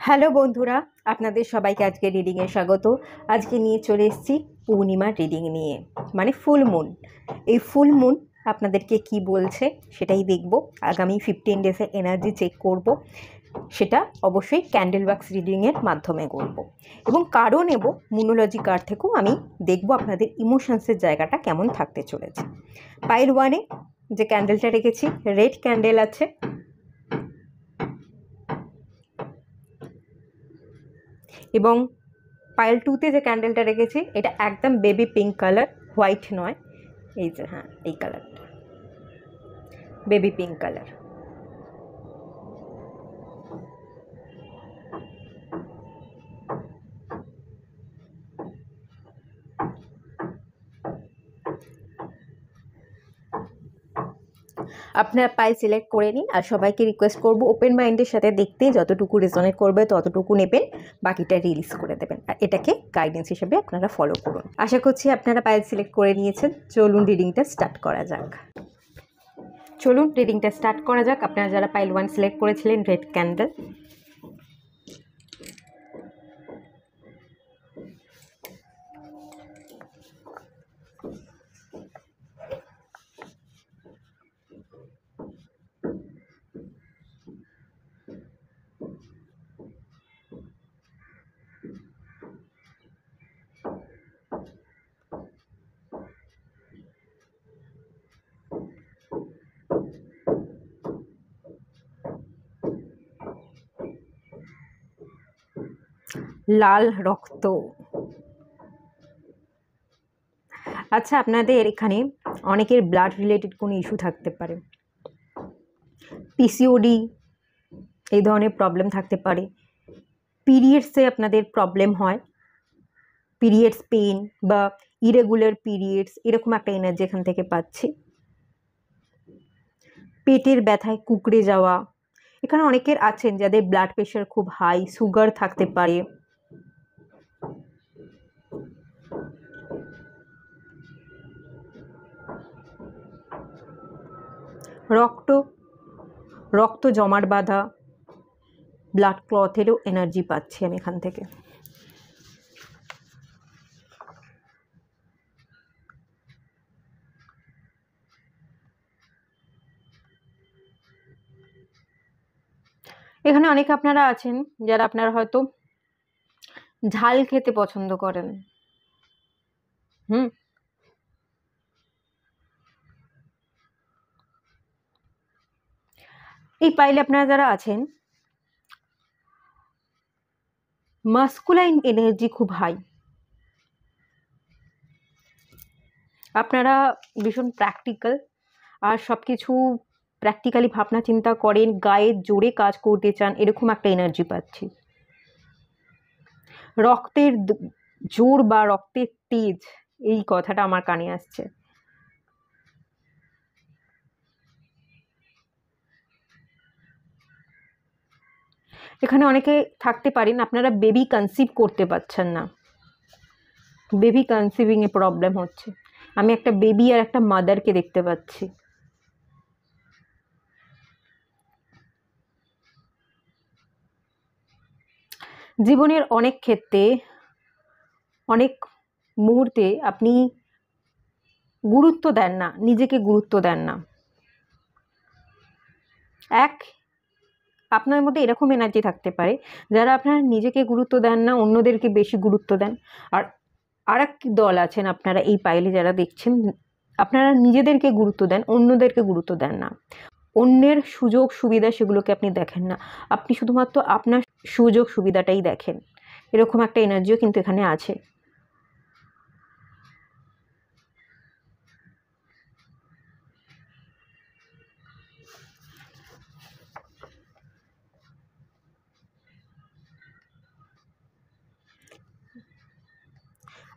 Hello বন্ধুরা, আপনাদের সবাইকে আজকে রিডিংয়ে স্বাগত। আজকে নিয়ে চলে এসেছি পূর্ণিমার রিডিং নিয়ে, মানে ফুল মুন। এই ফুল মুন আপনাদেরকে কি বলছে সেটাই দেখব। আগামী 15 ডেজে এনার্জি চেক করব, সেটা অবশ্যই ক্যান্ডেল ওয়াক্স রিডিংয়ের মাধ্যমে করব। এবং কার্ডও নেব, মুনোলজি কার্ড থেকেও আমি দেখব আপনাদের ইমোশনসের জায়গাটা কেমন থাকতে চলেছে। পাইল ওয়ানে যে ক্যান্ডেলটা রেখেছি, রেড ক্যান্ডেল আছে, এবং পাইল টুতে যে ক্যান্ডেলটা রেখেছি এটা একদম বেবি পিঙ্ক কালার, হোয়াইট নয়। এই যে হ্যাঁ, এই কালারটা বেবি পিঙ্ক কালার। আপনারা পাইল সিলেক্ট করে নিন, আর সবাইকে রিকোয়েস্ট করব ওপেন মাইন্ডের সাথে দেখতে, যতটুকু রেজনেট করবে ততটুকু নেবেন, বাকিটা রিলিজ করে দেবেন। আর এটাকে গাইডেন্স হিসেবে আপনারা ফলো করুন। আশা করছি আপনারা পাইল সিলেক্ট করে নিয়েছেন। চলুন রিডিংটা স্টার্ট করা যাক। আপনারা যারা পাইল ওয়ান সিলেক্ট করেছিলেন, রেড ক্যান্ডেল, লাল রক্ত। আচ্ছা, আপনাদের এখানে অনেকের ব্লাড রিলেটেড কোনো ইস্যু থাকতে পারে, পিসিওডি এই ধরনের প্রবলেম থাকতে পারে, পিরিয়ডসে আপনাদের প্রবলেম হয়, পিরিয়ডস পেন বা ইরেগুলার পিরিয়ডস, এরকম একটা এনার্জি এখান থেকে পাচ্ছি। পেটের ব্যথায় কুঁকড়ে যাওয়া, এখানে অনেকের আছেন যাদের ব্লাড প্রেশার খুব হাই, সুগার থাকতে পারে। রক্ত জমাট বাঁধা, ব্লাড ক্লথেরও এনার্জি পাচ্ছি আমি এখান থেকে। এখানে অনেকে আপনারা আছেন যারা আপনারা হয়তো ঝাল খেতে পছন্দ করেন। এই পাইলে আপনারা যারা আছেন, মাস্কুলাইন এনার্জি খুব হাই, আপনারা ভীষণ প্র্যাকটিক্যাল, আর সব কিছু প্র্যাকটিক্যালি ভাবনা চিন্তা করেন, গায়ের জোরে কাজ করতে চান, এরকম একটা এনার্জি পাচ্ছি। রক্তের জোর বা রক্তের তেজ, এই কথাটা আমার কানে আসছে। এখানে অনেকে থাকতে পারেন আপনারা বেবি কনসিভ করতে পারছেন না, বেবি কনসিভিংয়ে প্রবলেম হচ্ছে। আমি একটা বেবি আর একটা মাদারকে দেখতে পাচ্ছি। জীবনের অনেক ক্ষেত্রে, অনেক মুহূর্তে আপনি গুরুত্ব দেন না, নিজেকে গুরুত্ব দেন না। আপনার মধ্যে এরকম এনার্জি থাকতে পারে যারা আপনারা নিজেকে গুরুত্ব দেন না, অন্যদেরকে বেশি গুরুত্ব দেন। আর এক দল আছেন আপনারা এই পাইলে যারা দেখছেন, আপনারা নিজেদেরকে গুরুত্ব দেন, অন্যদেরকে গুরুত্ব দেন না। অন্যের সুযোগ সুবিধা সেগুলোকে আপনি দেখেন না, আপনি শুধুমাত্র আপনার সুযোগ সুবিধাটাই দেখেন। এরকম একটা এনার্জিও কিন্তু এখানে আছে।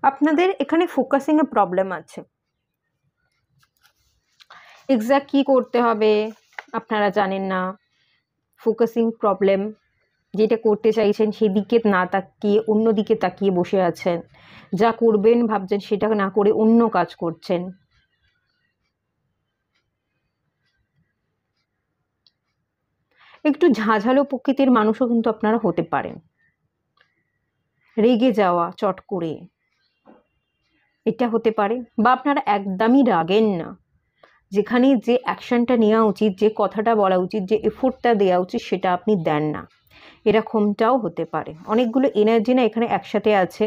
আপনাদের এখানে ফোকাসিংয়ে প্রবলেম আছে, এক্স্যাক্ট কী করতে হবে আপনারা জানেন না। ফোকাসিং প্রবলেম, যেটা করতে চাইছেন সেদিকে না তাকিয়ে অন্যদিকে তাকিয়ে বসে আছেন, যা করবেন ভাবছেন সেটা না করে অন্য কাজ করছেন। একটু ঝাঁঝালো প্রকৃতির মানুষও কিন্তু আপনারা হতে পারেন। রেগে যাওয়া চট করে, এটা হতে পারে। বা আপনারা একদমই রাগেন না, যেখানে যে অ্যাকশনটা নেওয়া উচিত, যে কথাটা বলা উচিত, যে এফোর্টটা দেওয়া উচিত, সেটা আপনি দেন না, এরকমটাও হতে পারে। অনেকগুলো এনার্জি না এখানে একসাথে আছে।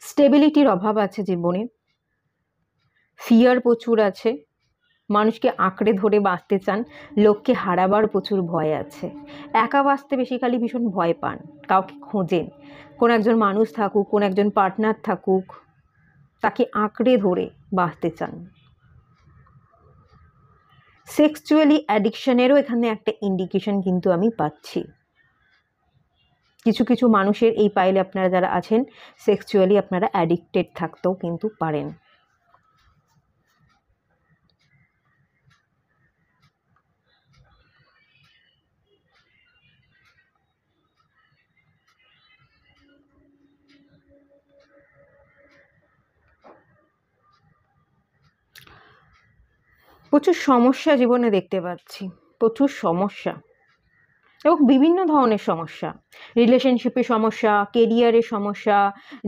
স্টেবিলিটির অভাব আছে জীবনে, ফিয়ার প্রচুর আছে, মানুষকে আঁকড়ে ধরে বাঁচতে চান, লোককে হারাবার প্রচুর ভয় আছে। একা বাঁচতে বেসিক্যালি ভীষণ ভয় পান, কাউকে খোঁজেন, কোন একজন মানুষ থাকুক, কোন একজন পার্টনার থাকুক, তাকে আঁকড়ে ধরে বাঁচতে চান। সেক্সুয়ালি অ্যাডিকশনেরও এখানে একটা ইন্ডিকেশন কিন্তু আমি পাচ্ছি। কিছু কিছু মানুষের এই পাইলে আপনারা যারা আছেন, সেক্সুয়ালি আপনারা অ্যাডিক্টেড থাকতেও কিন্তু পারেন। প্রচুর সমস্যা জীবনে দেখতে পাচ্ছি, প্রচুর সমস্যা, এবং বিভিন্ন ধরনের সমস্যা। রিলেশনশিপের সমস্যা, কেরিয়ারের সমস্যা,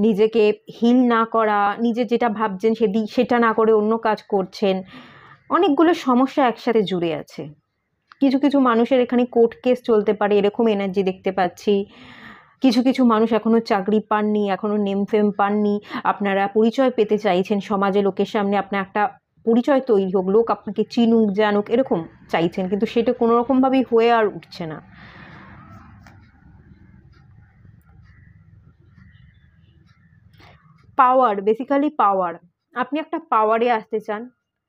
নিজেকে হিল না করা, নিজে যেটা ভাবছেন সেটা না করে অন্য কাজ করছেন, অনেকগুলো সমস্যা একসাথে জুড়ে আছে। কিছু কিছু মানুষের এখানে কোর্ট কেস চলতে পারে, এরকম এনার্জি দেখতে পাচ্ছি। কিছু কিছু মানুষ এখনও চাকরি পাননি, এখনও নেম ফেম পাননি, আপনারা পরিচয় পেতে চাইছেন সমাজে, লোকের সামনে আপনার একটা পরিচয় তৈরি হোক, লোক আপনাকে চিনুক জানুক, এরকম চাইছেন, কিন্তু সেটা কোনো রকমভাবেই হয়ে আর উঠছে না। পাওয়ার, বেসিক্যালি পাওয়ার, আপনি একটা পাওয়ারে আসতে চান,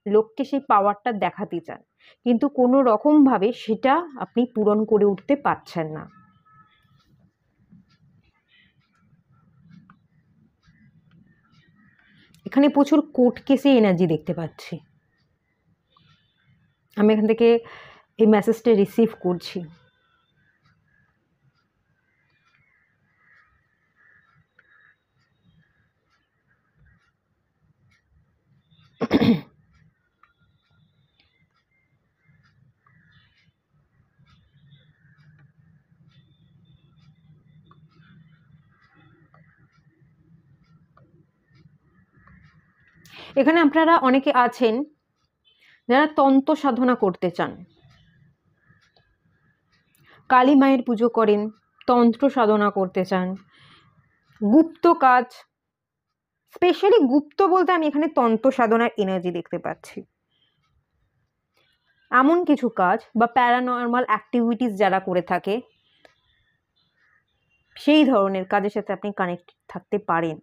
লোককে সেই পাওয়ারটা দেখাতে চান, কিন্তু কোনো রকমভাবে সেটা আপনি পূরণ করে উঠতে পারছেন না। এখানে প্রচুর কোর্ট কেসে এনার্জি দেখতে পাচ্ছি, আমি এখান থেকে এই মেসেজটা রিসিভ করছি। এখানে আপনারা অনেকে আছেন যারা তন্ত্র সাধনা করতে চান, কালী মায়ের পুজো করেন, তন্ত্র সাধনা করতে চান, গুপ্ত কাজ, স্পেশালি গুপ্ত বলতে আমি এখানে তন্ত্র সাধনার এনার্জি দেখতে পাচ্ছি। এমন কিছু কাজ বা প্যারানর্মাল অ্যাক্টিভিটিস যারা করে থাকে, সেই ধরনের কাজের সাথে আপনি কানেক্টেড থাকতে পারেন,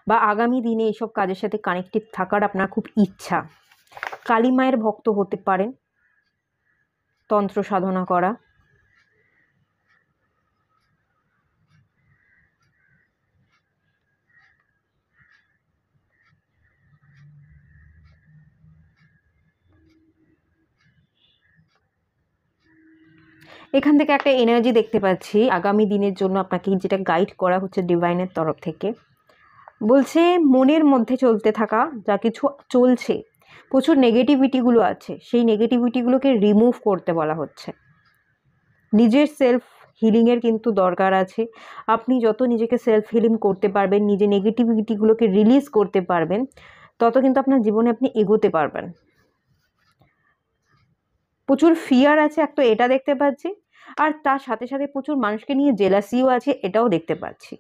বা আগামী দিনে এইসব কাজের সাথে কানেক্টেড থাকার আপনার খুব ইচ্ছা। কালী মায়ের ভক্ত হতে পারেন, তন্ত্র সাধনা করা। এখান থেকে একটা এনার্জি দেখতে পাচ্ছি আগামী দিনের জন্য আপনাকে, যেটা গাইড করা হচ্ছে ডিভাইনের তরফ থেকে। বলছে মনের মধ্যে চলতে থাকা যা কিছু চলছে, প্রচুর নেগেটিভিটিগুলো আছে, সেই নেগেটিভিটিগুলোকে রিমুভ করতে বলা হচ্ছে। নিজের সেলফ হিলিংয়ের কিন্তু দরকার আছে। আপনি যত নিজেকে সেলফ হিলিং করতে পারবেন, নিজে নেগেটিভিটিগুলোকে রিলিজ করতে পারবেন, তত কিন্তু আপনার জীবনে আপনি এগোতে পারবেন। প্রচুর ফিয়ার আছে, একটা এটা দেখতে পাচ্ছি, আর তার সাথে সাথে প্রচুর মানুষকে নিয়ে জেলাসিও আছে, এটাও দেখতে পাচ্ছি।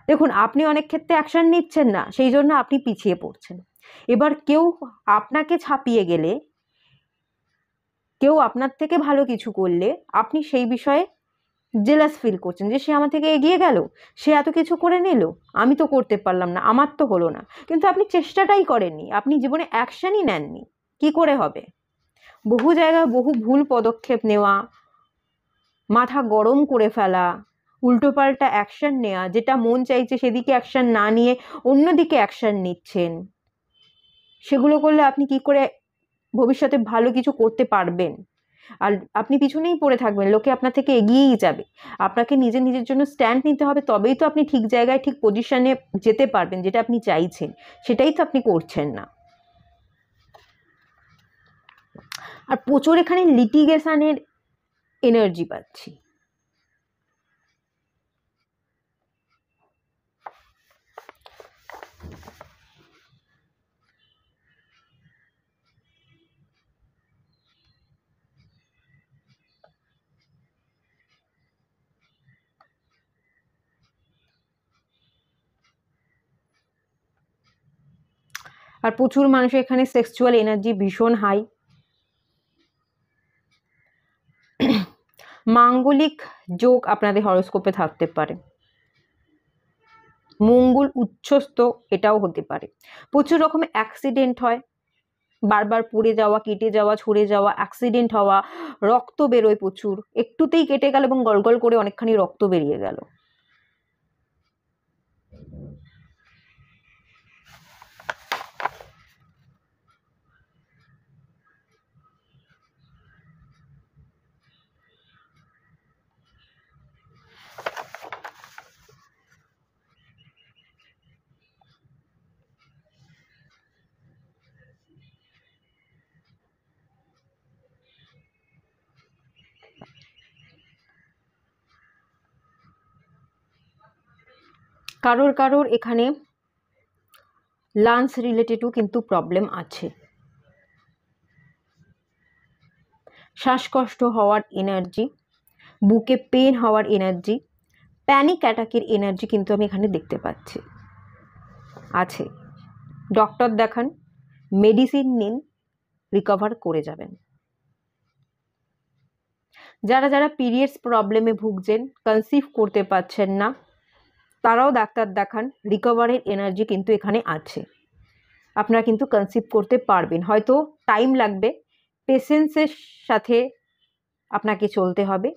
দেখুন, আপনি অনেক ক্ষেত্রে অ্যাকশন নিচ্ছেন না, সেই জন্য আপনি পিছিয়ে পড়ছেন। এবার কেউ আপনাকে ছাপিয়ে গেলে, কেউ আপনার থেকে ভালো কিছু করলে, আপনি সেই বিষয়ে জেলাস ফিল করছেন যে সে আমার থেকে এগিয়ে গেল, সে এত কিছু করে নিল, আমি তো করতে পারলাম না, আমার তো হলো না। কিন্তু আপনি চেষ্টাটাই করেননি, আপনি জীবনে অ্যাকশনই নেননি। কি করে হবে? বহু জায়গায় বহু ভুল পদক্ষেপ নেওয়া, মাথা গরম করে ফেলা, উল্টোপাল্টা অ্যাকশন নেওয়া, যেটা মন চাইছে সেদিকে অ্যাকশন না নিয়ে অন্যদিকে অ্যাকশন নিচ্ছেন। সেগুলো করলে আপনি কি করে ভবিষ্যতে ভালো কিছু করতে পারবেন? আর আপনি পিছনেই পড়ে থাকবেন, লোকে আপনার থেকে এগিয়েই যাবে। আপনাকে নিজের জন্য স্ট্যান্ড নিতে হবে, তবেই তো আপনি ঠিক জায়গায় ঠিক পজিশনে যেতে পারবেন, যেটা আপনি চাইছেন। সেটাই তো আপনি করছেন না। আর প্রচুর এখানে লিটিগেশনের এনার্জি পাচ্ছি। আর প্রচুর মানুষের এখানে সেক্সুয়াল এনার্জি ভীষণ হাই। মাঙ্গলিক যোগ আপনাদের হরোস্কোপে থাকতে পারে, মঙ্গল উচ্চস্থ, এটাও হতে পারে। প্রচুর রকম অ্যাক্সিডেন্ট হয়, বারবার পড়ে যাওয়া, কেটে যাওয়া, ছড়ে যাওয়া, অ্যাক্সিডেন্ট হওয়া, রক্ত বেরোয় প্রচুর, একটুতেই কেটে গেল এবং গলগল করে অনেকখানি রক্ত বেরিয়ে গেল। কারোর এখানে লাংস রিলেটেডও কিন্তু প্রবলেম আছে। শ্বাসকষ্ট হওয়ার এনার্জি, বুকে পেন হওয়ার এনার্জি, প্যানিক অ্যাটাকের এনার্জি কিন্তু আমি এখানে দেখতে পাচ্ছি আছে। ডক্টর দেখান, মেডিসিন নিন, রিকভার করে যাবেন। যারা পিরিয়ডস প্রবলেমে ভুগছেন, কনসিভ করতে পারছেন না, তারাও ডাক্তার দেখান, রিকভারের এনার্জি কিন্তু এখানে আছে। আপনারা কিন্তু কনসিভ করতে পারবেন, হয়তো টাইম লাগবে, পেশেন্সের সাথে আপনাকে চলতে হবে।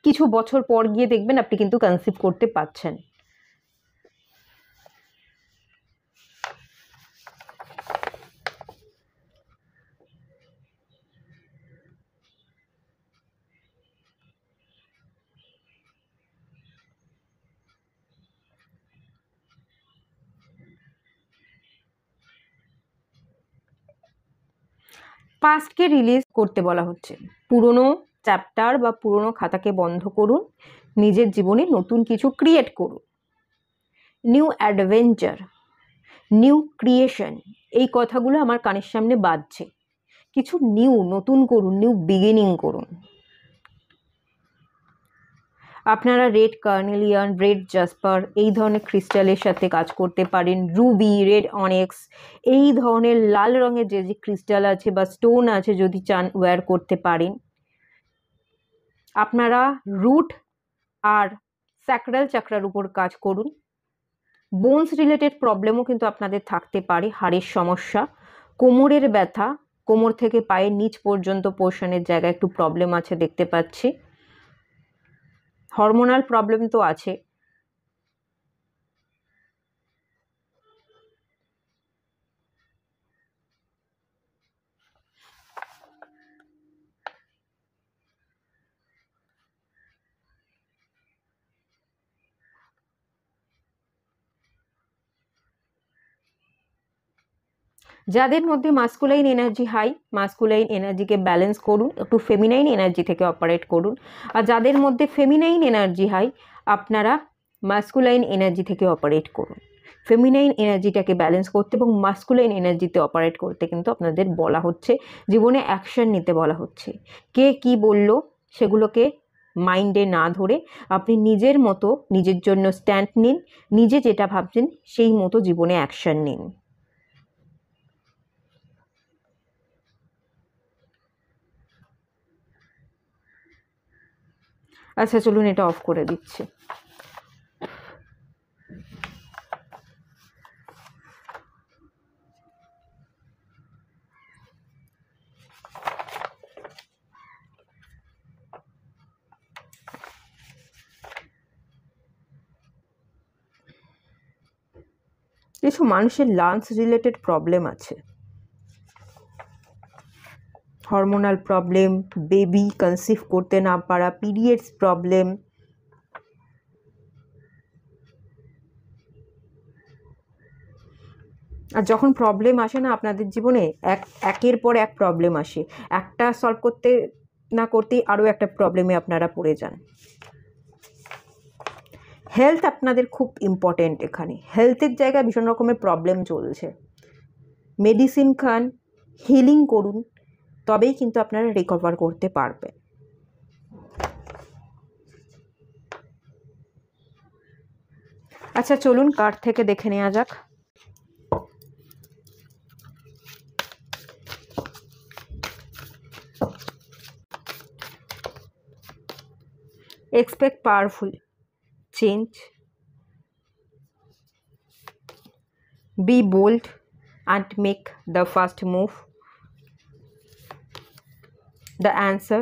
কিছু বছর পর গিয়ে দেখবেন আপনি কিন্তু কনসিভ করতে পারছেন। পাস্টকে রিলিজ করতে বলা হচ্ছে। পুরনো চ্যাপ্টার বা পুরনো খাতাকে বন্ধ করুন, নিজের জীবনে নতুন কিছু ক্রিয়েট করুন। নিউ অ্যাডভেঞ্চার, নিউ ক্রিয়েশন, এই কথাগুলো আমার কানের সামনে বাজছে। কিছু নতুন করুন, নিউ বিগিনিং করুন। আপনারা রেড কার্নেলিয়ান, রেড জাসপার এই ধরনের ক্রিস্টালের সাথে কাজ করতে পারেন। রুবি, রেড অনেক্স, এই ধরনের লাল রঙের যে ক্রিস্টাল আছে বা স্টোন আছে, যদি চান ওয়্যার করতে পারেন। আপনারা রুট আর স্যাক্রাল চাকরার উপর কাজ করুন। বোনস রিলেটেড প্রবলেমও কিন্তু আপনাদের থাকতে পারে, হাড়ের সমস্যা, কোমরের ব্যথা, কোমর থেকে পায়ের নিচ পর্যন্ত পোর্শনের জায়গায় একটু প্রবলেম আছে দেখতে পাচ্ছি। হরমোনাল প্রবলেম তো আছে। যাদের মধ্যে মাস্কুলাইন এনার্জি হাই, মাস্কুলাইন এনার্জিকে ব্যালেন্স করুন, একটু ফেমিনাইন এনার্জি থেকে অপারেট করুন। আর যাদের মধ্যে ফেমিনাইন এনার্জি হাই, আপনারা মাস্কুলাইন এনার্জি থেকে অপারেট করুন। ফেমিনাইন এনার্জিটাকে ব্যালেন্স করতে এবং মাস্কুলাইন এনার্জিতে অপারেট করতে কিন্তু আপনাদের বলা হচ্ছে, জীবনে অ্যাকশন নিতে বলা হচ্ছে। কে কি বলল সেগুলোকে মাইন্ডে না ধরে আপনি নিজের মতো নিজের জন্য স্ট্যান্ড নিন, নিজে যেটা ভাবছেন সেই মতো জীবনে অ্যাকশন নিন। আচ্ছা চলুন এটা অফ করে দিচ্ছি। কিছু মানুষের লাংস রিলেটেড প্রবলেম আছে, হরমোনাল প্রবলেম, বেবি কনসিভ করতে না পারা, পিরিয়ডস প্রবলেম, আর যখন প্রবলেম আসে না আপনাদের জীবনে, একের পর এক প্রবলেম আসে, একটা সলভ করতে না করতেই আরও একটা প্রবলেমে আপনারা পড়ে যান। হেলথ আপনাদের খুব ইম্পর্টেন্ট, এখানে হেলথের জায়গায় ভীষণ রকমের প্রবলেম চলছে। মেডিসিন খান, হিলিং করুন, তবেই কিন্তু আপনারা রিকভার করতে পারবেন। আচ্ছা চলুন কার্ড থেকে দেখে নেওয়া যাক। Expect powerful change. Be bold and make the first move. The answer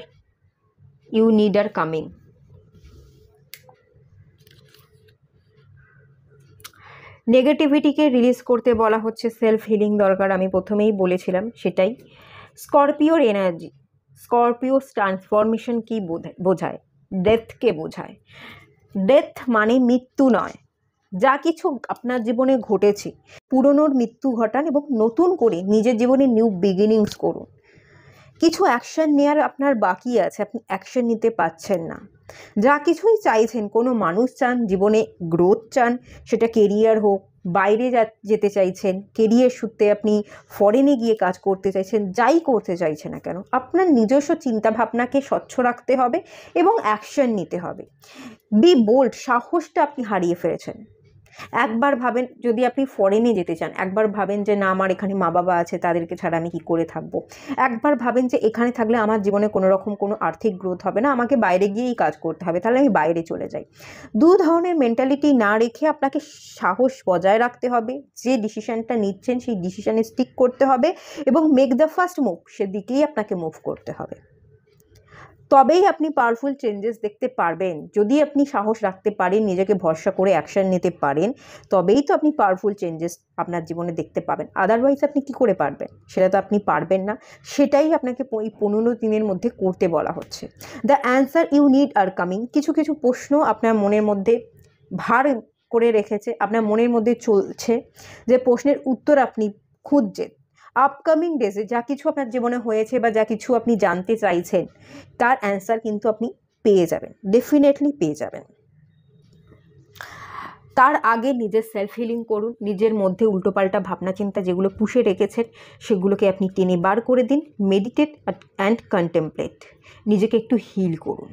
you need are coming. নেগেটিভিটিকে রিলিজ করতে বলা হচ্ছে, সেলফ হিলিং দরকার, আমি প্রথমেই বলেছিলাম সেটাই। স্করপিওর এনার্জি, স্করপিওর ট্রান্সফরমেশন কি বোঝায়? ডেথকে বোঝায়। ডেথ মানে মৃত্যু নয়। যা কিছু আপনার জীবনে ঘটেছে, পুরনোর মৃত্যু ঘটান এবং নতুন করে নিজের জীবনে নিউ বিগিনিংস করুন। কিছু অ্যাকশন নেওয়ার আপনার বাকি আছে, আপনি অ্যাকশন নিতে পারছেন না। যা কিছুই চাইছেন, কোনো মানুষ চান, জীবনে গ্রোথ চান, সেটা কেরিয়ার হোক, বাইরে যেতে চাইছেন, কেরিয়ার সূত্রে আপনি ফরেনে গিয়ে কাজ করতে চাইছেন, যাই করতে চাইছেন না কেন, আপনার নিজস্ব চিন্তাভাবনাকে স্বচ্ছ রাখতে হবে এবং অ্যাকশন নিতে হবে। বি বোল্ড, সাহসটা আপনি হারিয়ে ফেলেছেন। একবার ভাবেন, যদি আপনি ফরেনে যেতে চান, একবার ভাবেন যে না আমার এখানে মা বাবা আছে, তাদেরকে ছাড়া আমি কী করে থাকবো। একবার ভাবেন যে এখানে থাকলে আমার জীবনে কোনো রকম কোনো আর্থিক গ্রোথ হবে না, আমাকে বাইরে গিয়েই কাজ করতে হবে, তাহলে আমি বাইরে চলে যাই। দু ধরনের মেন্টালিটি না রেখে আপনাকে সাহস বজায় রাখতে হবে। যে ডিসিশানটা নিচ্ছেন সেই ডিসিশানে স্টিক করতে হবে এবং মেক দ্য ফার্স্ট মুভ, সেদিকেই আপনাকে মুভ করতে হবে। তবেই আপনি পাওয়ারফুল চেঞ্জেস দেখতে পারবেন। যদি আপনি সাহস রাখতে পারেন, নিজেকে ভরসা করে অ্যাকশন নিতে পারেন, তবেই তো আপনি পাওয়ারফুল চেঞ্জেস আপনার জীবনে দেখতে পাবেন। আদারওয়াইজ আপনি কি করে পারবেন? সেটা তো আপনি পারবেন না। সেটাই আপনাকে এই 15 দিনের মধ্যে করতে বলা হচ্ছে। The answer you need are coming. কিছু কিছু প্রশ্ন আপনার মনের মধ্যে ভার করে রেখেছে, আপনার মনের মধ্যে চলছে, যে প্রশ্নের উত্তর আপনি খুঁজছেন। আপকামিং ডেজে যা কিছু আপনার জীবনে হয়েছে বা যা কিছু আপনি জানতে চাইছেন, তার অ্যান্সার কিন্তু আপনি পেয়ে যাবেন, ডেফিনেটলি পেয়ে যাবেন। তার আগে নিজের সেলফ হিলিং করুন। নিজের মধ্যে উল্টোপাল্টা ভাবনা চিন্তা যেগুলো পুষে রেখেছেন, সেগুলোকে আপনি টেনে বার করে দিন। Meditate and contemplate. নিজেকে একটু হিল করুন,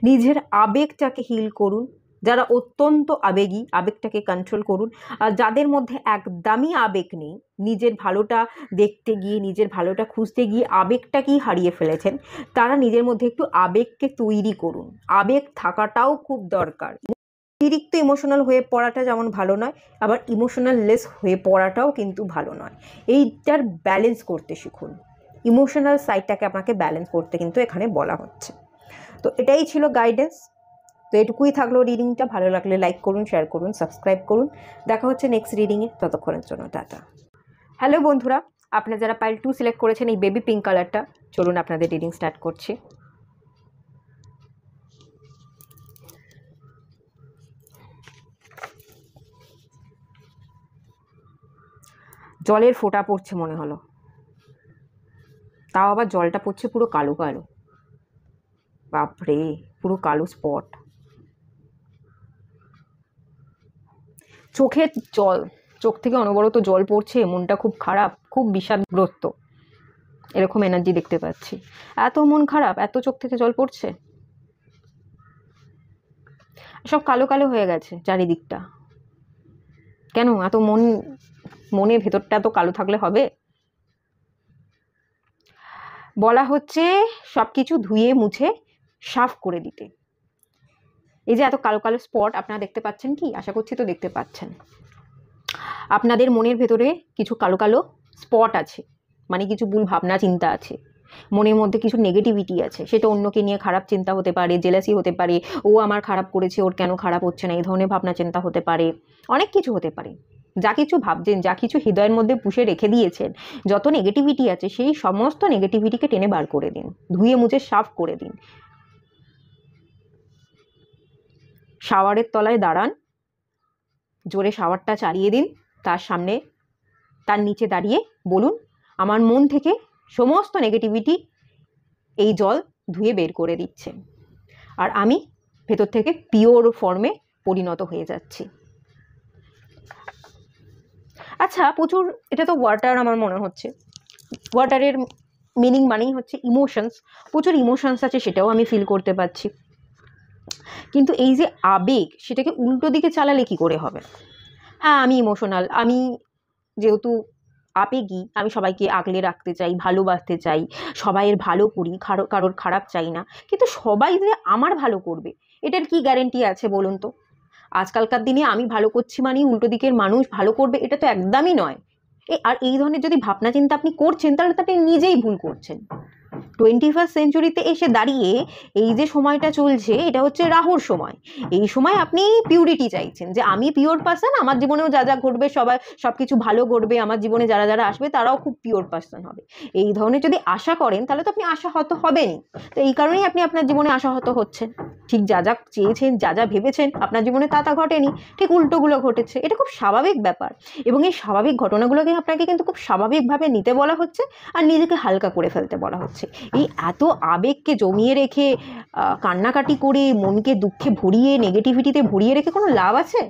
নিজের আবেগটাকে হিল করুন। যারা অত্যন্ত আবেগী, আবেগটাকে কন্ট্রোল করুন। আর যাদের মধ্যে একদমই আবেগ নেই, নিজের ভালোটা দেখতে গিয়ে, নিজের ভালোটা খুঁজতে গিয়ে আবেগটাকেই হারিয়ে ফেলেছেন, তারা নিজের মধ্যে একটু আবেগকে তৈরি করুন। আবেগ থাকাটাও খুব দরকার। অতিরিক্ত ইমোশনাল হয়ে পড়াটা যেমন ভালো নয়, আবার ইমোশনাল লেস হয়ে পড়াটাও কিন্তু ভালো নয়। এইটার ব্যালেন্স করতে শিখুন। ইমোশনাল সাইডটাকে আপনাকে ব্যালেন্স করতে কিন্তু এখানে বলা হচ্ছে। তো এটাই ছিল গাইডেন্স। তো এটুকুই থাকলো রিডিংটা। ভালো লাগলে লাইক করুন, শেয়ার করুন, সাবস্ক্রাইব করুন। দেখা হচ্ছে নেক্সট রিডিংয়ে, ততক্ষণের জন্য টাটা। হ্যালো বন্ধুরা, আপনারা যারা পাইল 2 সিলেক্ট করেছেন, এই বেবি পিঙ্ক কালারটা, চলুন আপনাদের রিডিং স্টার্ট করছি। জলের ফোঁটা পড়ছে মনে হলো, তাও আবার জলটা পড়ছে পুরো কালো কালো। বাপরে, পুরো কালো স্পট। চোখে জল, চোখ থেকে অনবরত জল পড়ছে, মনটা খুব খারাপ, খুব বিষাদগ্রস্ত, এরকম এনার্জি দেখতে পাচ্ছি। এত মন খারাপ, এত চোখ থেকে জল পড়ছে, সব কালো কালো হয়ে গেছে চারিদিকটা। কেন এত মনের ভেতরটা তো কালো থাকলে হবে? বলা হচ্ছে সব কিছু ধুয়ে মুছে সাফ করে দিতে। এই যে এত কালো কালো স্পট আপনারা দেখতে পাচ্ছেন কি? আশা করছি তো দেখতে পাচ্ছেন। আপনাদের মনের ভেতরে কিছু কালো কালো স্পট আছে, মানে কিছু ভুল ভাবনা চিন্তা আছে, মনের মধ্যে কিছু নেগেটিভিটি আছে। সেটা অন্যকে নিয়ে খারাপ চিন্তা হতে পারে, জেলাসি হতে পারে, ও আমার খারাপ করেছে, ওর কেন খারাপ হচ্ছে না, এই ধরনের ভাবনা চিন্তা হতে পারে, অনেক কিছু হতে পারে। যা কিছু ভাবছেন, যা কিছু হৃদয়ের মধ্যে পুষে রেখে দিয়েছেন, যত নেগেটিভিটি আছে সেই সমস্ত নেগেটিভিটিকে টেনে বার করে দিন, ধুয়ে মুছে সাফ করে দিন। শাওয়ারের তলায় দাঁড়ান, জোরে শাওয়ারটা চালিয়ে দিন, তার সামনে তার নিচে দাঁড়িয়ে বলুন, আমার মন থেকে সমস্ত নেগেটিভিটি এই জল ধুয়ে বের করে দিচ্ছে, আর আমি ভেতর থেকে পিওর ফর্মে পরিণত হয়ে যাচ্ছি। আচ্ছা, প্রচুর, এটা তো ওয়াটার আমার মনে হচ্ছে, ওয়াটারের মিনিং মানেই হচ্ছে ইমোশনস, প্রচুর ইমোশনস আছে, সেটাও আমি ফিল করতে পারছি। কিন্তু এই যে আবেগ, সেটাকে উল্টো দিকে চালালে কি করে হবে? হ্যাঁ, আমি ইমোশনাল, আমি যেহেতু আবেগী, আমি সবাইকে আগলে রাখতে চাই, ভালোবাসতে চাই, সবাইয়ের ভালো করি, কারোর খারাপ চাই না, কিন্তু সবাই যে আমার ভালো করবে এটার কি গ্যারেন্টি আছে বলুন তো? আজকালকার দিনে আমি ভালো করছি মানেই উল্টো দিকের মানুষ ভালো করবে, এটা তো একদমই নয়। আর এই ধরনের যদি ভাবনা চিন্তা আপনি করছেন, তাহলে তো আপনি নিজেই ভুল করছেন। 21st সেঞ্চুরিতে এসে দাঁড়িয়ে এই যে সময়টা চলছে, এটা হচ্ছে রাহুর সময়। এই সময় আপনি পিউরিটি চাইছেন, যে আমি পিওর পার্সন, আমার জীবনেও যা যা ঘটবে সব কিছু ভালো ঘটবে, আমার জীবনে যারা যারা আসবে তারাও খুব পিওর পার্সন হবে। এই ধরনের যদি আশা করেন, তাহলে তো আপনি আশাহত হবেনই। তো এই কারণেই আপনি আপনার জীবনে আশাহত হচ্ছেন। ঠিক যা যা চেয়েছেন, যা যা ভেবেছেন আপনার জীবনে তা ঘটেনি, ঠিক উল্টোগুলো ঘটেছে। এটা খুব স্বাভাবিক ব্যাপার, এবং এই স্বাভাবিক ঘটনাগুলোকে আপনাকে কিন্তু খুব স্বাভাবিকভাবে নিতে বলা হচ্ছে, আর নিজেকে হালকা করে ফেলতে বলা হচ্ছে। এই এত আবেগকে জমিয়ে রেখে, কান্নাকাটি করে, মনকে দুঃখে ভরিয়ে, নেগেটিভিটিতে ভরিয়ে রেখে কোনো লাভ আছে?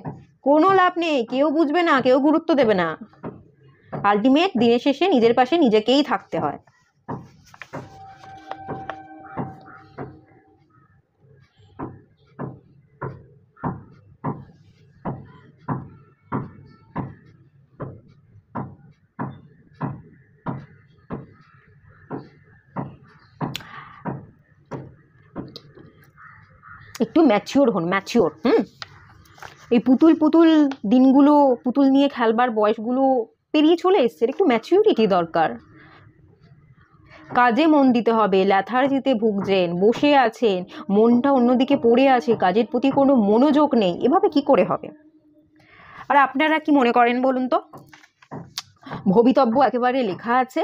কোনো লাভ নেই। কেউ বুঝবে না, কেউ গুরুত্ব দেবে না। আলটিমেট দিনের শেষে নিজের পাশে নিজেকেই থাকতে হয়। একটু ম্যাচিওর হন, ম্যাচিওর। এই পুতুল দিনগুলো, পুতুল নিয়ে খেলবার বয়সগুলো পেরিয়ে চলে এসছে। একটু ম্যাচিউরিটি দরকার। কাজে মন দিতে হবে। ল্যাথার্জিতে ভুগছেন, বসে আছেন, মনটা অন্যদিকে পড়ে আছে, কাজের প্রতি কোনো মনোযোগ নেই, এভাবে কি করে হবে? আর আপনারা কি মনে করেন বলুন তো? ভবিতব্য একেবারে লেখা আছে,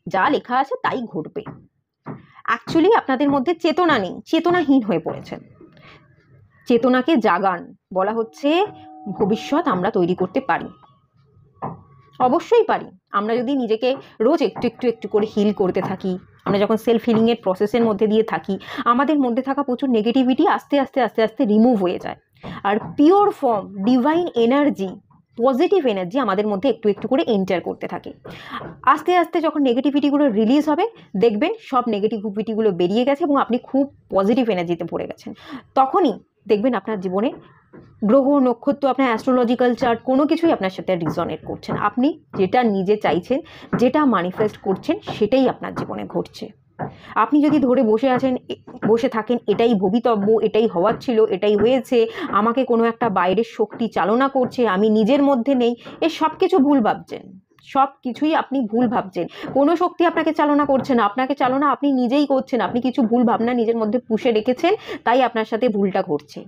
যা লেখা আছে তাই ঘটবে। অ্যাকচুয়ালি আপনাদের মধ্যে চেতনা নেই, চেতনাহীন হয়ে পড়েছেন। চেতনাকে জাগান। বলা হচ্ছে ভবিষ্যৎ আমরা তৈরি করতে পারি, অবশ্যই পারি। আমরা যদি নিজেকে রোজ একটু একটু একটু করে হিল করতে থাকি, আমরা যখন সেলফ হিলিংয়ের প্রসেসের মধ্যে দিয়ে থাকি, আমাদের মধ্যে থাকা প্রচুর নেগেটিভিটি আস্তে আস্তে আস্তে আস্তে রিমুভ হয়ে যায়। আর pure form, divine energy, positive energy আমাদের মধ্যে একটু একটু করে এন্টার করতে থাকে। আস্তে আস্তে যখন নেগেটিভিটিগুলো রিলিজ হবে, দেখবেন সব নেগেটিভিটিগুলো বেরিয়ে গেছে এবং আপনি খুব পজিটিভ এনার্জিতে পড়ে গেছেন। তখনই দেখবেন আপনার জীবনে গ্রহ নক্ষত্র, আপনার অ্যাস্ট্রোলজিক্যাল চার্ট, কোনো কিছুই আপনার সাথে রিজনেট করছেন। আপনি যেটা নিজে চাইছেন, যেটা ম্যানিফেস্ট করছেন, সেটাই আপনার জীবনে ঘটছে। আপনি যদি ধরে বসে থাকেন এটাই ভবিতব্য, এটাই হওয়ার ছিল, এটাই হয়েছে, আমাকে কোনো একটা বাইরের শক্তি চালনা করছে, আমি নিজের মধ্যে নেই, এ সব কিছু ভুল ভাবছেন। সব কিছুই আপনি ভুল ভাবছেন। কোনো শক্তি আপনাকে চালনা করছে না, আপনাকে চালনা আপনি নিজেই করছেন। আপনি কিছু ভুল ভাবনা নিজের মধ্যে পুষে রেখেছেন, তাই আপনার সাথে ভুলটা ঘটছে।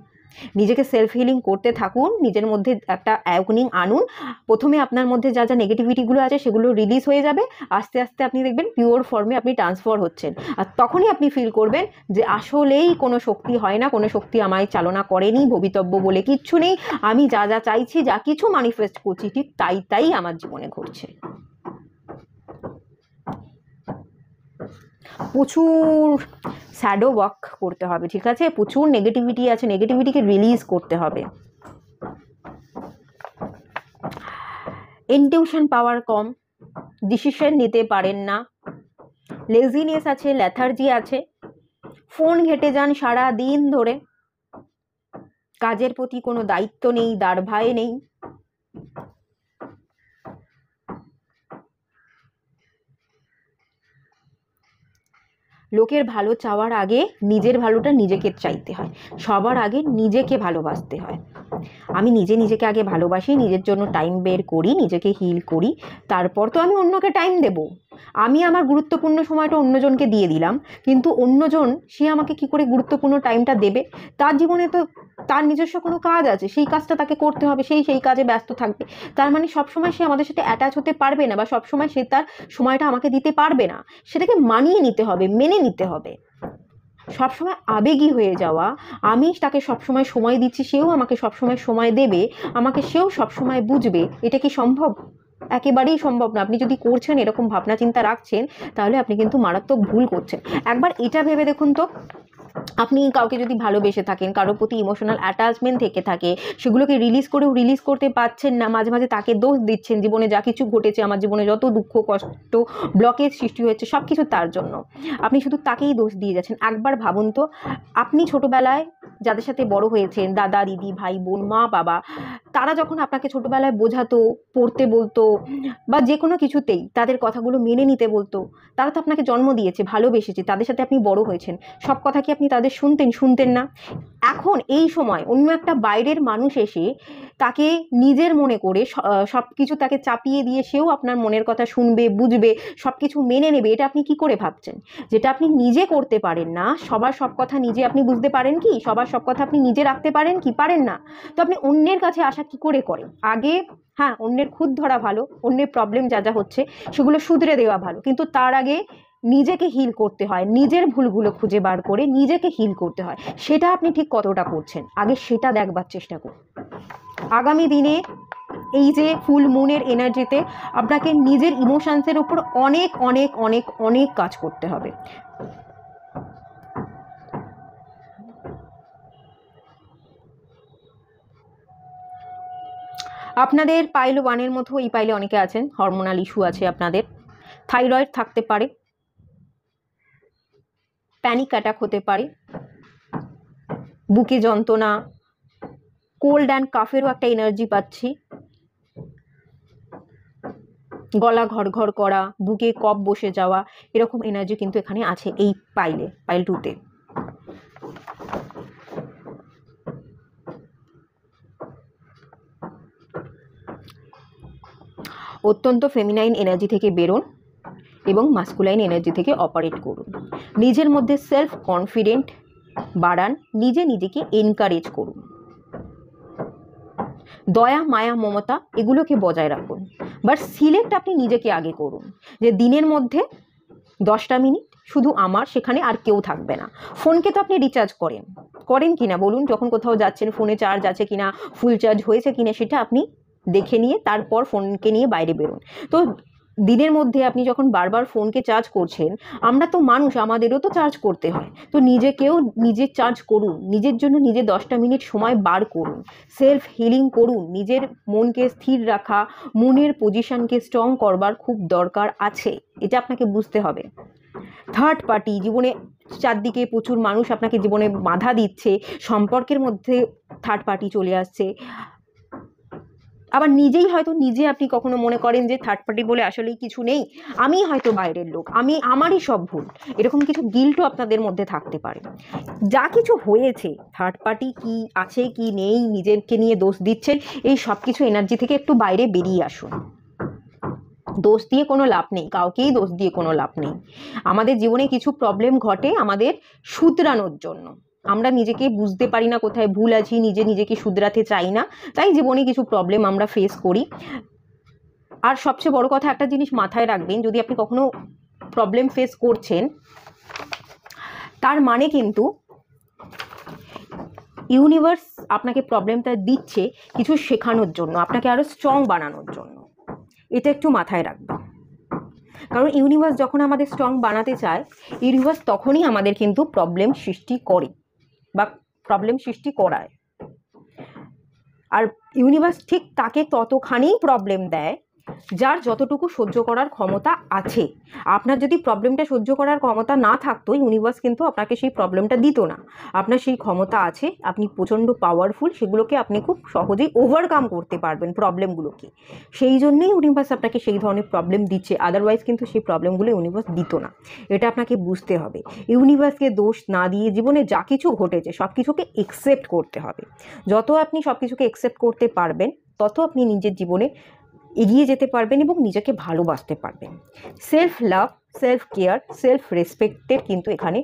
নিজেকে সেলফ হিলিং করতে থাকুন, নিজের মধ্যে একটা অ্যাওয়েকনিং আনুন। প্রথমে আপনার মধ্যে যা যা নেগেটিভিটিগুলো আছে সেগুলো রিলিজ হয়ে যাবে, আস্তে আস্তে আপনি দেখবেন পিওর ফর্মে আপনি ট্রান্সফার হচ্ছেন। আর তখনই আপনি ফিল করবেন যে আসলেই কোনো শক্তি হয় না, কোনো শক্তি আমায় চালনা করেনি, ভবিতব্য বলে কিচ্ছু নেই, আমি যা যা চাইছি, যা কিছু ম্যানিফেস্ট করছি, ঠিক তাই আমার জীবনে ঘটছে। প্রচুর শ্যাডো ওয়ার্ক করতে হবে, ঠিক আছে? প্রচুর নেগেটিভিটি আছে, নেগেটিভিটিকে রিলিজ করতে হবে। ইনটিউশন পাওয়ার কম, ডিসিশন নিতে পারেন না, লেজিনেস আছে, ল্যাথার্জি আছে, ফোন ঘেটে যান সারা দিন ধরে, কাজের প্রতি কোনো দায়িত্ব নেই, দায়ভার নেই। লোকের ভালো চাওয়ার আগে নিজের ভালোটা নিজেকে চাইতে হয়, সবার আগে নিজেকে ভালোবাসতে হয়। আমি নিজেকে আগে ভালোবাসি, নিজের জন্য টাইম বের করি, নিজেকে হিল করি, তারপর তো আমি অন্যকে টাইম দেব। আমি আমার গুরুত্বপূর্ণ সময়টা অন্যজনকে দিয়ে দিলাম, কিন্তু অন্যজন সে আমাকে কি করে গুরুত্বপূর্ণ টাইমটা দেবে? তার জীবনে তো তার নিজস্ব কোনো কাজ আছে, সেই কাজটা তাকে করতে হবে, সেই কাজে ব্যস্ত থাকবে। তার মানে সবসময় সে আমাদের সাথে অ্যাটাচ হতে পারবে না, বা সবসময় সে তার সময়টা আমাকে দিতে পারবে না। সেটাকে মানিয়ে নিতে হবে, মেনে নিতে হবে। সবসময় আবেগী হয়ে যাওয়া, আমি তাকে সবসময় সময় দিচ্ছি, সেও আমাকে সবসময় সময় দেবে, আমাকে সেও সবসময় বুঝবে, এটা কি সম্ভব? একেবারেই সম্ভব না। আপনি যদি করছেন, এরকম ভাবনা চিন্তা রাখছেন, তাহলে আপনি কিন্তু মারাত্মক ভুল করছেন। একবার এটা ভেবে দেখুন তো, আপনি কাউকে যদি ভালোবেসে থাকেন, কারোর প্রতি ইমোশনাল অ্যাটাচমেন্ট থেকে থাকে, সেগুলোকে রিলিজ করতে পারছেন না, মাঝে মাঝে তাকে দোষ দিচ্ছেন, জীবনে যা কিছু ঘটেছে, আমার জীবনে যত দুঃখ কষ্ট ব্লকেজ সৃষ্টি হয়েছে, সব কিছু তার জন্য আপনি শুধু তাকেই দোষ দিয়ে যাচ্ছেন। একবার ভাবুন তো, আপনি ছোটোবেলায় যাদের সাথে বড় হয়েছেন, দাদা দিদি ভাই বোন মা বাবা, তারা যখন আপনাকে ছোটোবেলায় বোঝাতো, পড়তে বলতো, বা যে কোনো কিছুতেই তাদের কথাগুলো মেনে নিতে বলতো, তারা তো আপনাকে জন্ম দিয়েছে, ভালোবেসেছে, তাদের সাথে আপনি বড় হয়েছেন, সব কথা কি আপনি তাদের শুনতেন না? এখন এই সময় অন্য একটা বাইরের মানুষ এসে তাকে নিজের মনে করে সব কিছু তাকে চাপিয়ে দিয়ে সেও আপনার মনের কথা শুনবে, বুঝবে, সব কিছু মেনে নেবে, এটা আপনি কি করে ভাবছেন? যেটা আপনি নিজে করতে পারেন না, সবার সব কথা নিজে আপনি বুঝতে পারেন কি? সবার সব কথা আপনি নিজে রাখতে পারেন কি? পারেন না। তো আপনি অন্যের কাছে আশা কি করে করেন? আগে হ্যাঁ, অন্যের খুদ ধরা ভালো, অন্যের প্রবলেম যা যা হচ্ছে সেগুলো শুধরে দেওয়া ভালো, কিন্তু তার আগে নিজেকে হিল করতে হয়, নিজের ভুলগুলো খুঁজে বার করে নিজেকে হিল করতে হয়। সেটা আপনি ঠিক কতটা করছেন, আগে সেটা দেখবার চেষ্টা করুন। আগামী দিনে এই যে ফুল মুনের এনার্জিতে আপনাকে নিজের ইমোশনসের উপর অনেক অনেক অনেক অনেক কাজ করতে হবে। আপনাদের পাইল 1-এর মতো এই পাইলে অনেকে আছেন, হরমোনাল ইস্যু আছে আপনাদের, থাইরয়েড থাকতে পারে, প্যানিক অ্যাটাক হতে পারে, বুকে যন্ত্রণা, কোল্ড অ্যান্ড কাফেরও একটা এনার্জি পাচ্ছি, গলা ঘড়ঘড় করা, বুকে কফ বসে যাওয়া, এরকম এনার্জি কিন্তু এখানে আছে এই পাইল 2-তে। অত্যন্ত ফেমিনাইন এনার্জি থেকে বেরোন এবং মাস্কুলাইন এনার্জি থেকে অপারেট করুন। নিজের মধ্যে সেলফ কনফিডেন্ট বাড়ান, নিজেকে এনকারেজ করুন, দয়া মায়া মমতা এগুলোকে বজায় রাখুন। বাট সিলেক্ট আপনি নিজেকে আগে করুন, যে দিনের মধ্যে 10টা মিনিট শুধু আমার, সেখানে আর কেউ থাকবে না। ফোনকে তো আপনি রিচার্জ করেন কিনা বলুন? যখন কোথাও যাচ্ছেন, ফোনে চার্জ আছে কিনা, ফুল চার্জ হয়েছে কিনা, সেটা আপনি দেখে নিয়ে তারপর ফোনকে নিয়ে বাইরে বেরোন। তো দিনের মধ্যে আপনি যখন বারবার ফোনকে চার্জ করছেন, আমরা তো মানুষ, আমাদেরও তো চার্জ করতে হয়, তো নিজেকেও নিজে চার্জ করুন, নিজের জন্য নিজে 10টা মিনিট সময় বার করুন, সেলফ হিলিং করুন। নিজের মনকে স্থির রাখা, মনের পজিশনকে স্ট্রং করবার খুব দরকার আছে, এটা আপনাকে বুঝতে হবে। থার্ড পার্টি জীবনে চারদিকে প্রচুর মানুষ আপনাকে জীবনে বাধা দিচ্ছে, সম্পর্কের মধ্যে থার্ড পার্টি চলে আসছে, আবার নিজেই হয়তো নিজে আপনি কখনো মনে করেন যে থার্ড পার্টি বলে আসলেই কিছু নেই, আমি হয়তো বাইরের লোক, আমারই সব ভুল, এরকম কিছু গিল্টও আপনাদের মধ্যে থাকতে পারে। যা কিছু হয়েছে, থার্ড পার্টি কি আছে কি নেই, নিজেকে নিয়ে দোষ দিচ্ছেন, এই সব কিছু এনার্জি থেকে একটু বাইরে বেরিয়ে আসুন। দোষ দিয়ে কোনো লাভ নেই, কাউকেই দোষ দিয়ে কোনো লাভ নেই। আমাদের জীবনে কিছু প্রবলেম ঘটে আমাদের শুধরানোর জন্য, আমরা নিজেকে বুঝতে পারি না কোথায় ভুল আছি, নিজেকে শুধরাতে চাই না, তাই জীবনে কিছু প্রবলেম আমরা ফেস করি। আর সবচেয়ে বড় কথা একটা জিনিস মাথায় রাখবেন, যদি আপনি কখনো প্রবলেম ফেস করছেন, তার মানে কিন্তু ইউনিভার্স আপনাকে প্রবলেমটা দিচ্ছে কিছু শেখানোর জন্য, আপনাকে আরও স্ট্রং বানানোর জন্য, এটা একটু মাথায় রাখবেন। কারণ ইউনিভার্স যখন আমাদের স্ট্রং বানাতে চায়, ইউনিভার্স তখনই আমাদের কিন্তু প্রবলেম সৃষ্টি করে বা প্রবলেম সৃষ্টি করায়। আর ইউনিভার্স ঠিক তাকে ততখানিই প্রবলেম দেয় যার যতটুকু সহ্য করার ক্ষমতা আছে। আপনার যদি প্রবলেমটা সহ্য করার ক্ষমতা না থাকতো, ইউনিভার্স কিন্তু আপনাকে সেই প্রবলেমটা দিত না। আপনার সেই ক্ষমতা আছে, আপনি প্রচণ্ড পাওয়ারফুল, সেগুলোকে আপনি খুব সহজেই ওভারকাম করতে পারবেন প্রবলেমগুলোকে। সেই জন্যই ইউনিভার্স আপনাকে সেই ধরনের প্রবলেম দিচ্ছে, আদারওয়াইজ কিন্তু সেই প্রবলেমগুলো ইউনিভার্স দিত না। এটা আপনাকে বুঝতে হবে। ইউনিভার্সকে দোষ না দিয়ে জীবনে যা কিছু ঘটেছে সব কিছুকে একসেপ্ট করতে হবে। যত আপনি সব কিছুকে একসেপ্ট করতে পারবেন, তত আপনি নিজের জীবনে এগিয়ে যেতে পারবেন এবং নিজেকে ভালোবাসতে পারবেন। Self love, self care, self রেসপেক্টের কিন্তু এখানে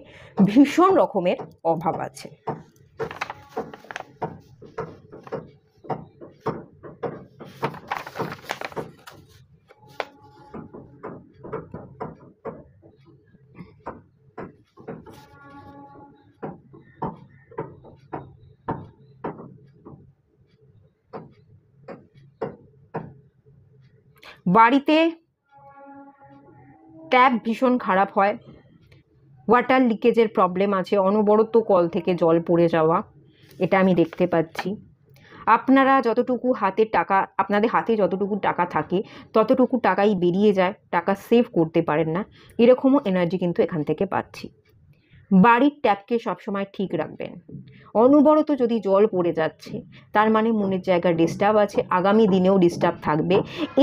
ভীষণ রকমের অভাব আছে। বাড়িতে ট্যাপ ভীষণ খারাপ হয়, ওয়াটার লিকেজের প্রবলেম আছে, অনবরত কল থেকে জল পড়ে যাওয়া, এটা আমি দেখতে পাচ্ছি। আপনারা যতটুকু আপনাদের হাতে যতটুকু টাকা থাকে ততটুকু টাকাই বেরিয়ে যায়, টাকা সেভ করতে পারেন না, এরকমও এনার্জি কিন্তু এখান থেকে পাচ্ছি। বাড়ির ট্যাপকে সবসময় ঠিক রাখবেন। অনবরত যদি জল পড়ে যাচ্ছে তার মানে মনের জায়গায় ডিস্টার্ব আছে, আগামী দিনেও ডিস্টার্ব থাকবে।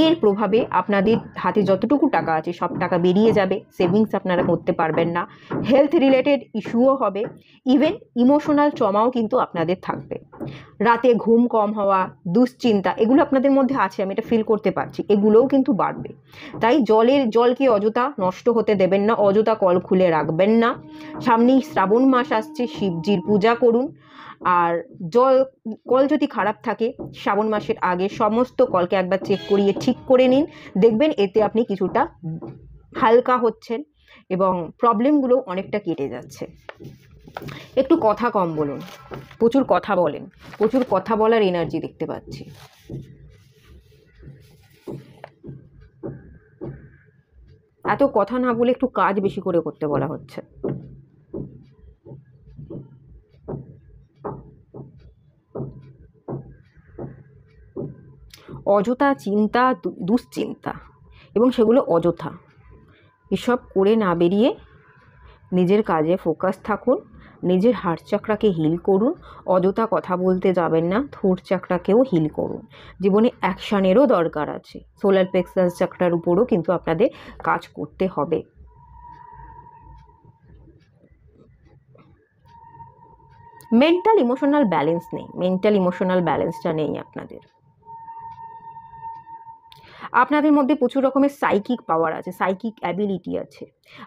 এর প্রভাবে আপনাদের হাতে যতটুকু টাকা আছে সব টাকা বেরিয়ে যাবে, সেভিংস আপনারা করতে পারবেন না, হেলথ রিলেটেড ইস্যুও হবে, ইভেন ইমোশনাল ট্রমাও কিন্তু আপনাদের থাকবে। রাতে ঘুম কম হওয়া, দুশ্চিন্তা, এগুলো আপনাদের মধ্যে আছে, আমি এটা ফিল করতে পারছি, এগুলোও কিন্তু বাড়বে। তাই জলকে অযথা নষ্ট হতে দেবেন না, অযথা কল খুলে রাখবেন না। সামনেই শ্রাবণ মাস আসছে, শিবজির পূজা করুন। আর কল যদি খারাপ থাকে শ্রাবণ মাসের আগে সমস্ত কলকে একবার চেক করিয়ে ঠিক করে নিন, দেখবেন এতে আপনি কিছুটা হালকা হচ্ছেন এবং প্রবলেমগুলো অনেকটা কেটে যাচ্ছে। একটু কথা কম বলুন, প্রচুর কথা বলেন, প্রচুর কথা বলার এনার্জি দেখতে পাচ্ছি। এত কথা না বলে একটু কাজ বেশি করে করতে বলা হচ্ছে। অযথা চিন্তা, দুশ্চিন্তা, এবং সেগুলো অযথা, এসব করে না বেরিয়ে নিজের কাজে ফোকাস থাকুন, নিজের হার্ট চাকরাকে হিল করুন, অযথা কথা বলতে যাবেন না, থ্রোট চাকরাকেও হিল করুন। জীবনে অ্যাকশানেরও দরকার আছে, সোলার প্লেক্সাস চাকরার উপরও কিন্তু আপনাদের কাজ করতে হবে। মেন্টাল ইমোশনাল ব্যালেন্স নেই, মেন্টাল ইমোশনাল ব্যালেন্সটা নেই আপনাদের মধ্যে প্রচুর রকমের সাইকিক পাওয়ার আছে, সাইকিক অ্যাবিলিটি আছে।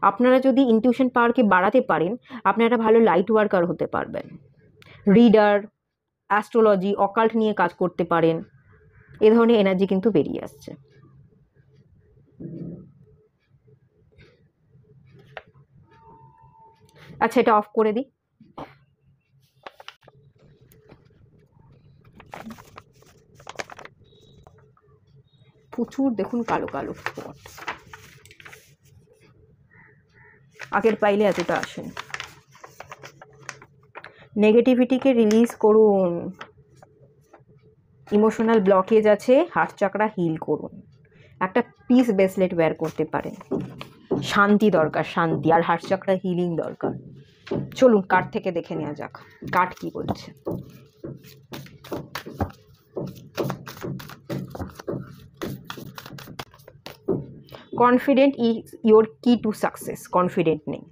আপনারা যদি ইনটিউশন পাওয়ারকে বাড়াতে পারেন আপনারা ভালো লাইট ওয়ার্কার হতে পারবেন, রিডার, অ্যাস্ট্রোলজি, অকাল্ট নিয়ে কাজ করতে পারেন, এ ধরনের এনার্জি কিন্তু বেরিয়ে আসছে। আচ্ছা, এটা অফ করে দিই। প্রচুর দেখুন কালো কালো স্পট, আগের পাইলে এতটা আসেন। নেগেটিভিটিকে রিলিজ করুন, ইমোশনাল ব্লকেজ আছে, হার্ট চাকরা হিল করুন, একটা পিস ব্রেসলেট ওয়্যার করতে পারেন। শান্তি দরকার, শান্তি, আর হার্ট চাকরা হিলিং দরকার। চলুন কার্ড থেকে দেখে নেওয়া যাক কার্ড কি বলছে। কনফিডেন্ট ইজ ইয়োর কি টু সাকসেস, কনফিডেন্ট নেই।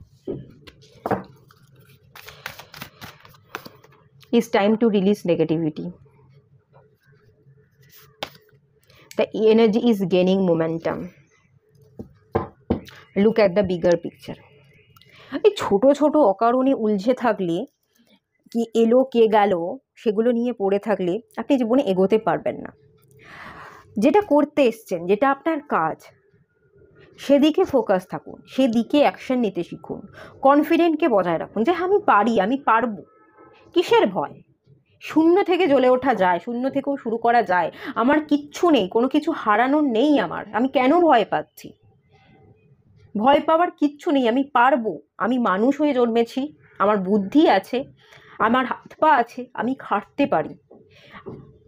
It's time to release negativity. The energy is gaining momentum. Look at the bigger picture. এই ছোট ছোট অকারণে উলঝে থাকলে, কি এলো কে গেল সেগুলো নিয়ে পড়ে থাকলে আপনি জীবনে এগোতে পারবেন না। যেটা করতে এসছেন, যেটা আপনার কাজ, সেদিকে ফোকাস থাকুন, সেদিকে অ্যাকশন নিতে শিখুন, কনফিডেন্টকে বজায় রাখুন যে আমি পারি, আমি পারবো। কিসের ভয়? শূন্য থেকে জ্বলে ওঠা যায়, শূন্য থেকেও শুরু করা যায়। আমার কিচ্ছু নেই, কোনো কিছু হারানোর নেই আমার, আমি কেন ভয় পাচ্ছি? ভয় পাওয়ার কিচ্ছু নেই, আমি পারবো। আমি মানুষ হয়ে জন্মেছি, আমার বুদ্ধি আছে, আমার হাত পা আছে, আমি খাটতে পারি।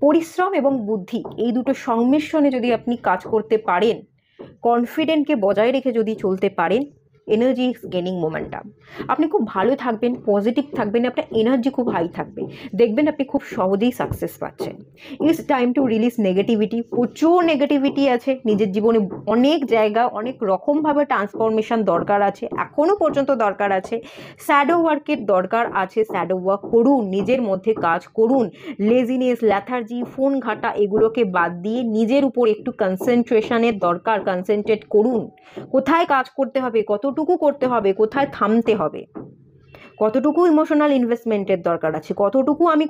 পরিশ্রম এবং বুদ্ধি এই দুটো সংমিশ্রণে যদি আপনি কাজ করতে পারেন, কনফিডেন্টকে বজায় রেখে যদি চলতে পারেন, এনার্জি ইজ গেনিং মোমেন্টাম। আপনি খুব ভালো থাকবেন, পজিটিভ থাকবেন, আপনার এনার্জি খুব হাই থাকবে, দেখবেন আপনি খুব সহজেই সাকসেস পাচ্ছেন। It's time to release negativity. প্রচুর নেগেটিভিটি আছে নিজের জীবনে, অনেক জায়গা অনেক রকমভাবে ট্রান্সফরমেশন দরকার আছে, এখনও পর্যন্ত দরকার আছে। শ্যাডো ওয়ার্কের দরকার আছে, শ্যাডো ওয়ার্ক করুন, নিজের মধ্যে কাজ করুন। লেজিনেস, ল্যাথার্জি, ফোন ঘাটা এগুলোকে বাদ দিয়ে নিজের উপর একটু কনসেন্ট্রেশনের দরকার, কনসেন্ট্রেট করুন। কোথায় কাজ করতে হবে, কতটুকু করতে হবে, কোথায় থামতে হবে, কতটুকু ইমোশনাল ইনভেস্টমেন্টের দরকার আছে, কতটুকু আমি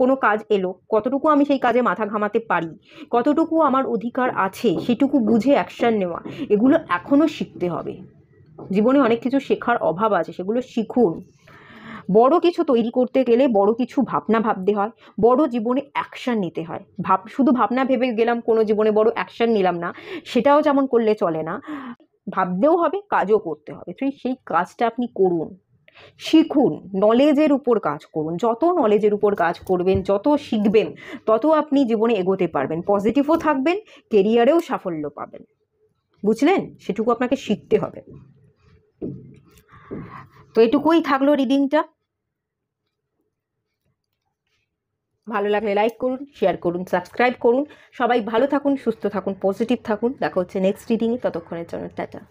কোনো কাজ এলো, কতটুকু আমি সেই কাজে মাথা ঘামাতে পারি, কতটুকু আমার অধিকার আছে, সেটুকু বুঝে অ্যাকশন নেওয়া, এগুলো এখনও শিখতে হবে। জীবনে অনেক কিছু শেখার অভাব আছে, সেগুলো শিখুন। বড় কিছু তৈরি করতে গেলে বড় কিছু ভাবনা ভাবতে হয়, বড় জীবনে অ্যাকশন নিতে হয়। শুধু ভাবনা ভেবে গেলাম, কোনো জীবনে বড় অ্যাকশন নিলাম না, সেটাও যেমন করলে চলে না। ভাবতেও হবে, কাজও করতে হবে। সেই কাজটা আপনি করুন, শিখুন, নলেজের উপর কাজ করুন। যত নলেজের উপর কাজ করবেন, যত শিখবেন, তত আপনি জীবনে এগোতে পারবেন, পজিটিভও থাকবেন, কেরিয়ারেও সাফল্য পাবেন। বুঝলেন? সেটুকু আপনাকে শিখতে হবে। তো এটুকুই থাকলো রিডিংটা। ভালো লাগলে লাইক করুন, শেয়ার করুন, সাবস্ক্রাইব করুন। সবাই ভালো থাকুন, সুস্থ থাকুন, পজিটিভ থাকুন। দেখা হচ্ছে নেক্সট রিডিংয়ে। ততক্ষণের জন্য টাটা।